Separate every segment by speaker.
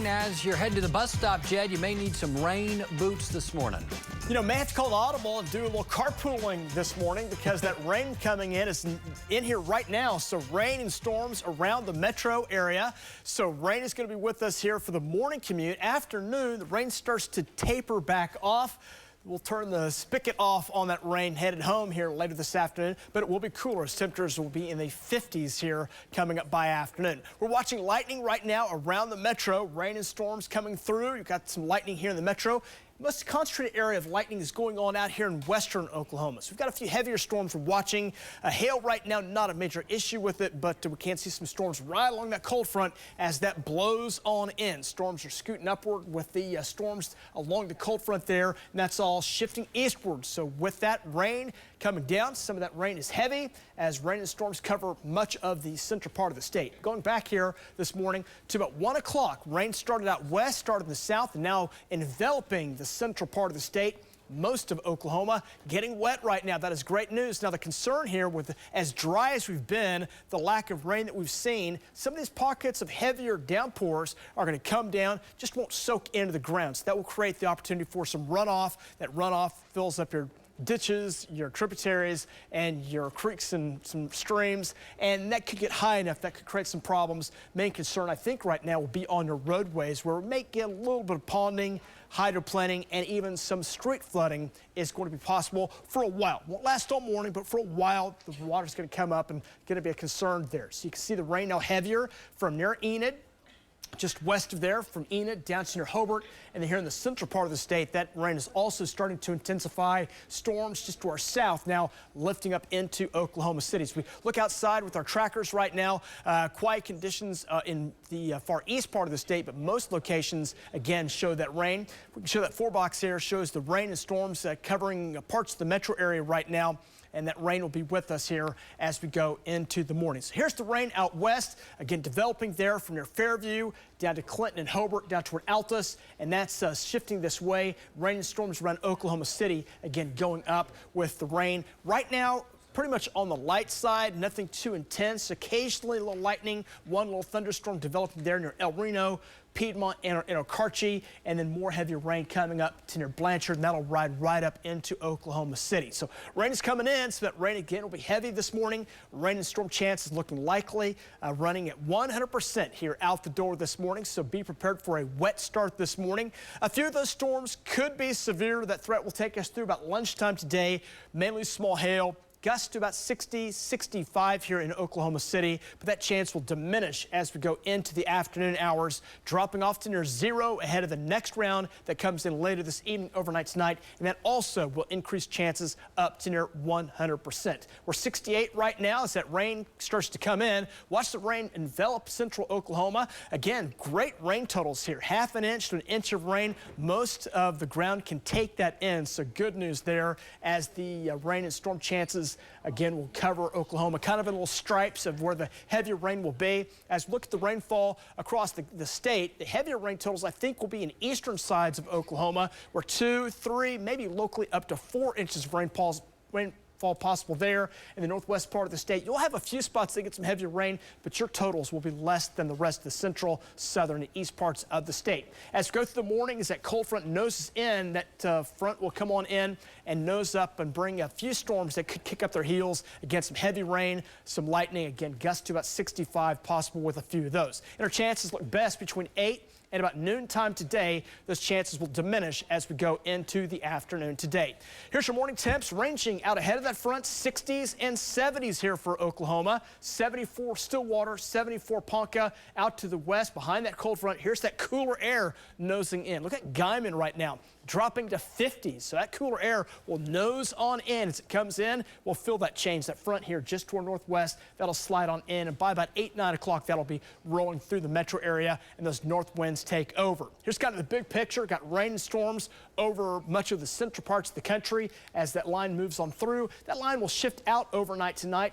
Speaker 1: as you're heading to the bus stop, Jed. You may need some rain boots this morning.
Speaker 2: You know, may have to call an audible and do a little carpooling this morning because that rain coming in is in here right now. So rain and storms around the metro area. So rain is going to be with us here for the morning commute. Afternoon, the rain starts to taper back off. We'll turn the spigot off on that rain headed home here later this afternoon, but it will be cooler as temperatures will be in the 50s here coming up by afternoon. We're watching lightning right now around the metro. Rain and storms coming through. You've got some lightning here in the metro. Most concentrated area of lightning is going on out here in western Oklahoma. So we've got a few heavier storms we're watching. Hail right now, not a major issue with it, but we can see some storms right along that cold front as that blows on in. Storms are scooting upward with the storms along the cold front there, and that's all shifting eastward. So with that rain coming down, some of that rain is heavy as rain and storms cover much of the central part of the state. Going back here this morning to about 1 o'clock, rain started out west, started in the south, and now enveloping the central part of the state. Most of Oklahoma getting wet right now. That is great news. Now the concern here with as dry as we've been, the lack of rain that we've seen, some of these pockets of heavier downpours are going to come down, just won't soak into the ground. So that will create the opportunity for some runoff. That runoff fills up your ditches, your tributaries, and your creeks and some streams, and that could get high enough that could create some problems. Main concern I think right now will be on your roadways where we may get a little bit of ponding, hydroplaning, and even some street flooding is going to be possible for a while. Won't last all morning, but for a while the water's going to come up and going to be a concern there. So you can see the rain now heavier from near Enid, just west of there, from Enid down to near Hobart, and then here in the central part of the state, that rain is also starting to intensify. Storms just to our south now lifting up into Oklahoma City. So we look outside with our trackers right now. Quiet conditions in the far east part of the state, but most locations again show that rain. We can show that 4-box here shows the rain and storms covering parts of the metro area right now. And that rain will be with us here as we go into the morning. So here's the rain out west, again developing there from near Fairview down to Clinton and Hobart, down toward Altus, and that's shifting this way. Rain and storms around Oklahoma City, again going up with the rain. Right now, pretty much on the light side, nothing too intense. Occasionally a little lightning, one little thunderstorm developing there near El Reno, Piedmont, and Okarche, and then more heavy rain coming up to near Blanchard, and that'll ride right up into Oklahoma City. So rain is coming in, so that rain again will be heavy this morning. Rain and storm chances looking likely, running at 100% here out the door this morning, so be prepared for a wet start this morning. A few of those storms could be severe. That threat will take us through about lunchtime today, mainly small hail. Gusts to about 60, 65 here in Oklahoma City, but that chance will diminish as we go into the afternoon hours, dropping off to near 0 ahead of the next round that comes in later this evening, overnight tonight, and that also will increase chances up to near 100%. We're 68 right now as that rain starts to come in. Watch the rain envelop central Oklahoma. Again, great rain totals here, ½ an inch to an inch of rain. Most of the ground can take that in, so good news there as the rain and storm chances again will cover Oklahoma, kind of in little stripes of where the heavier rain will be. As we look at the rainfall across the state, the heavier rain totals I think will be in eastern sides of Oklahoma, where 2, 3, maybe locally up to 4 inches of rainfall possible there. In the northwest part of the state, you'll have a few spots that get some heavier rain, but your totals will be less than the rest of the central, southern, and east parts of the state. As we go through the morning, as that cold front noses in, that front will come on in and nose up and bring a few storms that could kick up their heels. Again, some heavy rain, some lightning, again, gusts to about 65 possible with a few of those. And our chances look best between 8 and about noontime today. Those chances will diminish as we go into the afternoon today. Here's your morning temps ranging out ahead of that front, 60s and 70s here for Oklahoma. 74 Stillwater, 74 Ponca. Out to the west behind that cold front, here's that cooler air nosing in. Look at Guyman right now, dropping to 50s. So that cooler air will nose on in as it comes in. We'll feel that change. That front here just toward northwest, that'll slide on in, and by about 8, 9 o'clock, that'll be rolling through the metro area, and those north winds take over. Here's kind of the big picture. Got rain and storms over much of the central parts of the country as that line moves on through. That line will shift out overnight tonight,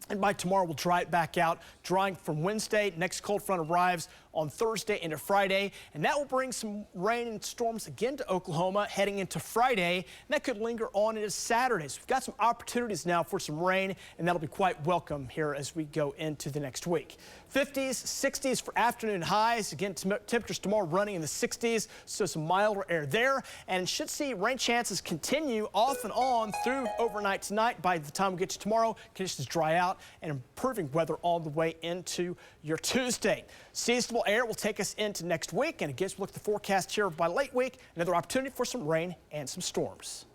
Speaker 2: and by tomorrow we'll dry it back out. Drying from Wednesday, next cold front arrives on Thursday into Friday, and that will bring some rain and storms again to Oklahoma heading into Friday, and that could linger on into Saturday. So we've got some opportunities now for some rain, and that'll be quite welcome here as we go into the next week. 50s, 60s for afternoon highs. Again, temperatures tomorrow running in the 60s, so some milder air there, and should see rain chances continue off and on through overnight tonight. By the time we get to tomorrow, conditions dry out and improving weather all the way into your Tuesday. Seasonable air will take us into next week, and again, as we look at the forecast here by late week, another opportunity for some rain and some storms.